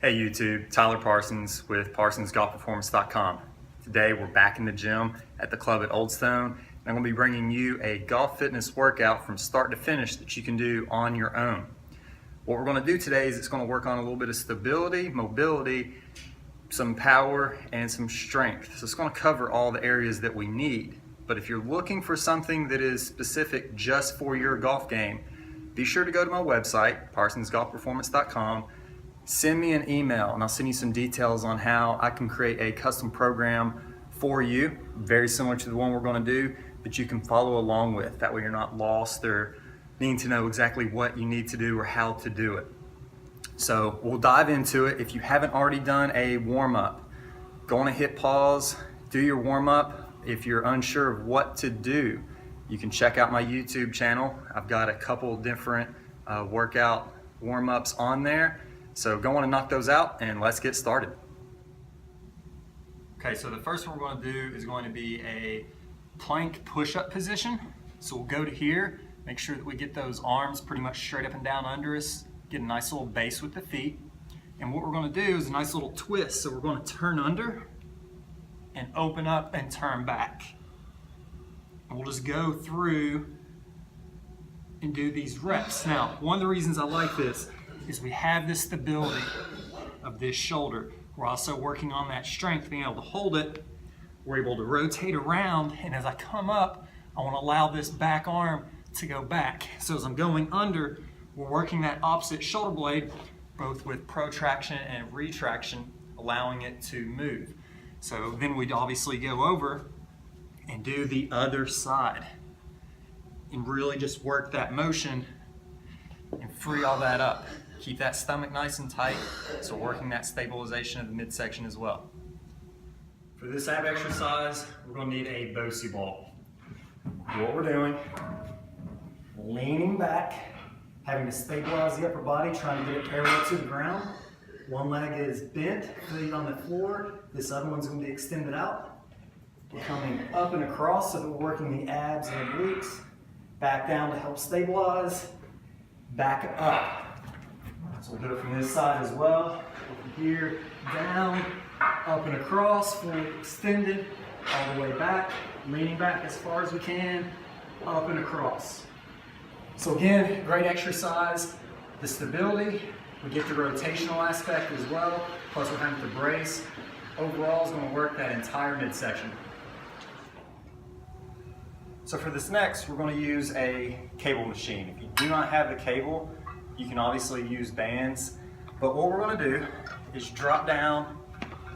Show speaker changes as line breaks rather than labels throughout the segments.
Hey YouTube, Tyler Parsons with ParsonsGolfPerformance.com. Today we're back in the gym at the club at Old Stone, and I'm going to be bringing you a golf fitness workout from start to finish that you can do on your own. What we're going to do today is it's going to work on a little bit of stability, mobility, some power, and some strength. So it's going to cover all the areas that we need. But if you're looking for something that is specific just for your golf game, be sure to go to my website, ParsonsGolfPerformance.com. Send me an email and I'll send you some details on how I can create a custom program for you, very similar to the one we're going to do, that you can follow along with. That way you're not lost or needing to know exactly what you need to do or how to do it. So we'll dive into it. If you haven't already done a warm-up, go on and hit pause, do your warm-up. If you're unsure of what to do, you can check out my YouTube channel. I've got a couple different workout warm-ups on there. So go on and knock those out and let's get started. Okay, so the first one we're going to do is going to be a plank push-up position. So we'll go to here, make sure that we get those arms pretty much straight up and down under us, get a nice little base with the feet. And what we're going to do is a nice little twist. So we're going to turn under and open up and turn back. And we'll just go through and do these reps. Now, one of the reasons I like this is we have this stability of this shoulder. We're also working on that strength, being able to hold it. We're able to rotate around, and as I come up, I want to allow this back arm to go back. So as I'm going under, we're working that opposite shoulder blade, both with protraction and retraction, allowing it to move. So then we'd obviously go over and do the other side and really just work that motion and free all that up. Keep that stomach nice and tight, so working that stabilization of the midsection as well. For this ab exercise, we're going to need a BOSU ball. What we're doing, leaning back, having to stabilize the upper body, trying to get it parallel to the ground. One leg is bent, feet on the floor. This other one's going to be extended out. We're coming up and across, so that we're working the abs and the glutes. Back down to help stabilize. Back up. So we'll do it from this side as well. From here, down, up and across, fully extended, all the way back, leaning back as far as we can, up and across. So again, great exercise. The stability, we get the rotational aspect as well, plus we're having to brace. Overall, is going to work that entire midsection. So for this next, we're going to use a cable machine. If you do not have the cable, you can obviously use bands, but what we're going to do is drop down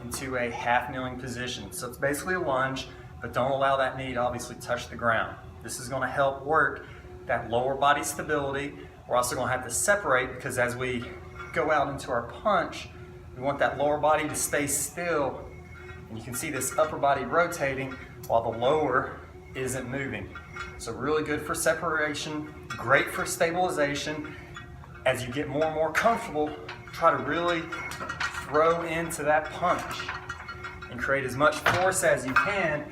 into a half kneeling position. So it's basically a lunge, but don't allow that knee to obviously touch the ground. This is going to help work that lower body stability. We're also going to have to separate, because as we go out into our punch, we want that lower body to stay still, and you can see this upper body rotating while the lower isn't moving. So really good for separation, great for stabilization. As you get more and more comfortable, try to really throw into that punch and create as much force as you can.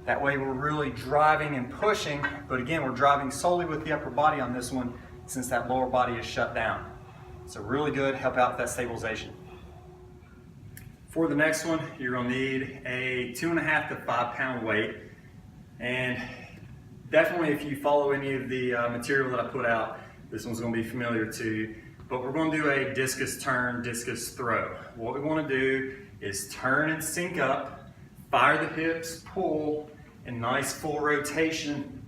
That way we're really driving and pushing, but again, we're driving solely with the upper body on this one since that lower body is shut down. So really good, help out with that stabilization. For the next one, you're gonna need a 2.5 to 5 pound weight. And definitely if you follow any of the material that I put out, this one's going to be familiar to you, but we're going to do a discus turn, discus throw. What we want to do is turn and sync up, fire the hips, pull, and nice full rotation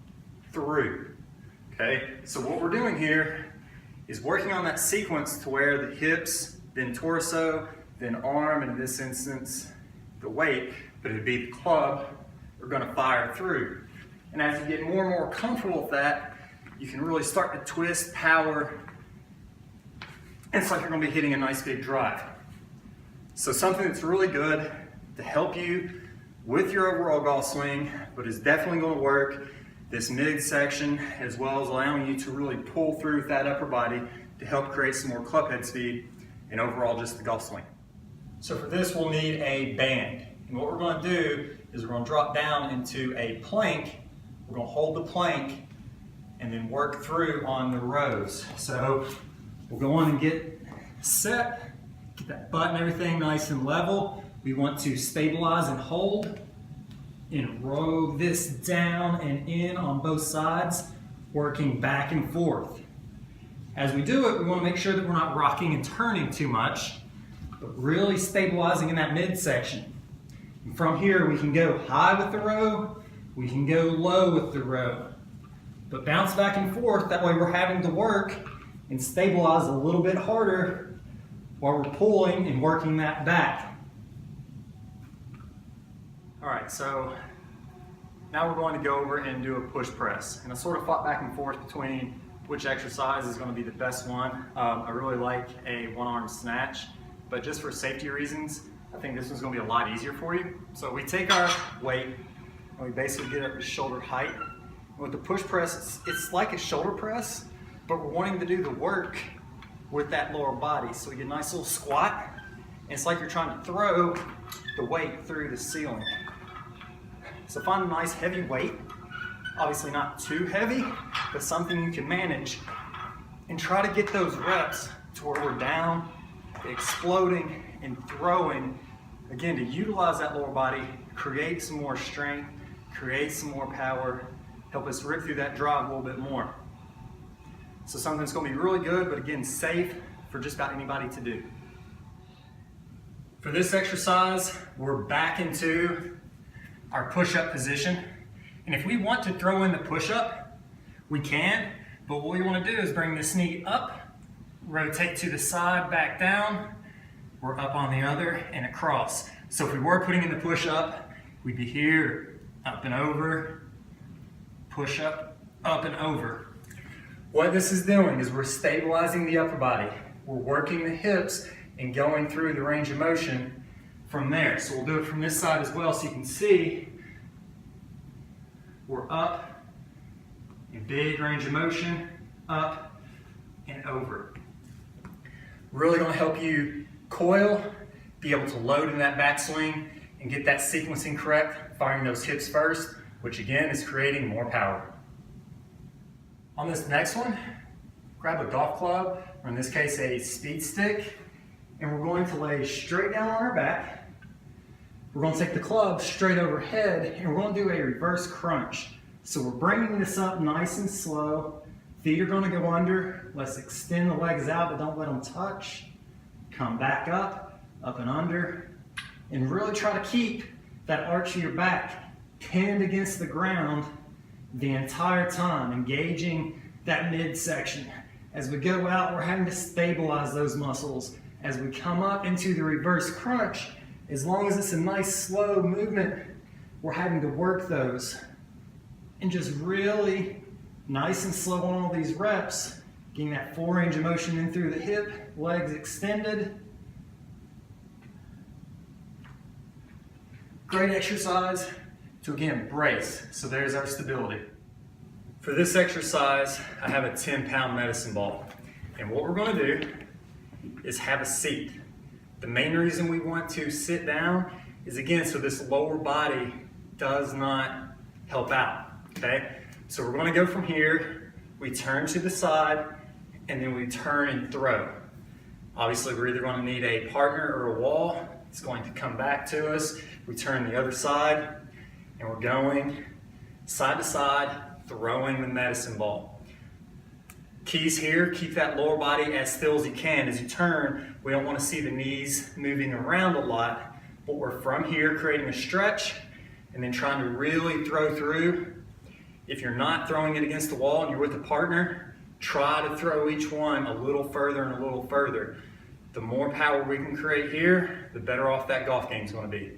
through. Okay, so what we're doing here is working on that sequence to where the hips, then torso, then arm, and in this instance, the weight, but it'd be the club, we're going to fire through. And as you get more and more comfortable with that, you can really start to twist, power, and it's like you're going to be hitting a nice big drive. So something that's really good to help you with your overall golf swing, but is definitely going to work this midsection, as well as allowing you to really pull through with that upper body to help create some more club head speed and overall just the golf swing. So for this, we'll need a band. And what we're going to do is we're going to drop down into a plank. We're going to hold the plank and then work through on the rows. So we'll go on and get set, Get that butt and everything nice and level. We want to stabilize and hold and row this down and in on both sides, working back and forth. As we do it, we want to make sure that we're not rocking and turning too much, but really stabilizing in that midsection. And from here, we can go high with the row, we can go low with the row, but bounce back and forth. That way we're having to work and stabilize a little bit harder while we're pulling and working that back. All right, so now we're going to go over and do a push press. And I sort of fought back and forth between which exercise is going to be the best one. I really like a one-arm snatch, but just for safety reasons, I think this one's going to be a lot easier for you. So we take our weight and we basically get up to shoulder height. And with the push press, it's like a shoulder press, but we're wanting to do the work with that lower body. So we get a nice little squat, and it's like you're trying to throw the weight through the ceiling. So find a nice heavy weight, obviously not too heavy, but something you can manage, and try to get those reps to where we're down, exploding, and throwing, again, to utilize that lower body, create some more strength, create some more power, help us rip through that drive a little bit more. So something that's going to be really good, but again, safe for just about anybody to do. For this exercise, we're back into our push-up position. And if we want to throw in the push-up, we can, but what we want to do is bring this knee up, rotate to the side, back down, we're up on the other, and across. So if we were putting in the push-up, we'd be here, up and over, push-up, up and over. What this is doing is we're stabilizing the upper body. We're working the hips and going through the range of motion from there. So we'll do it from this side as well, so you can see we're up in big range of motion, up and over. Really going to help you coil, be able to load in that backswing and get that sequencing correct, firing those hips first, which again is creating more power. On this next one, grab a golf club, or in this case a speed stick, and we're going to lay straight down on our back. We're going to take the club straight overhead, and we're going to do a reverse crunch. So we're bringing this up nice and slow. Feet are going to go under. Let's extend the legs out, but don't let them touch. Come back up and under, and really try to keep that arch of your back pinned against the ground the entire time, engaging that midsection. As we go out, we're having to stabilize those muscles. As we come up into the reverse crunch, as long as it's a nice slow movement, we're having to work those. And just really nice and slow on all these reps, getting that full range of motion in through the hip, legs extended. Great exercise to again brace. So there's our stability. For this exercise, I have a 10-pound medicine ball. And what we're going to do is have a seat. The main reason we want to sit down is again so this lower body does not help out. Okay? So we're going to go from here, we turn to the side, and then we turn and throw. Obviously we're either going to need a partner or a wall. It's going to come back to us. We turn the other side, and we're going side to side, throwing the medicine ball. Keys here, keep that lower body as still as you can. As you turn, we don't want to see the knees moving around a lot, but we're from here creating a stretch and then trying to really throw through. If you're not throwing it against the wall and you're with a partner, try to throw each one a little further and a little further. The more power we can create here, the better off that golf game is going to be.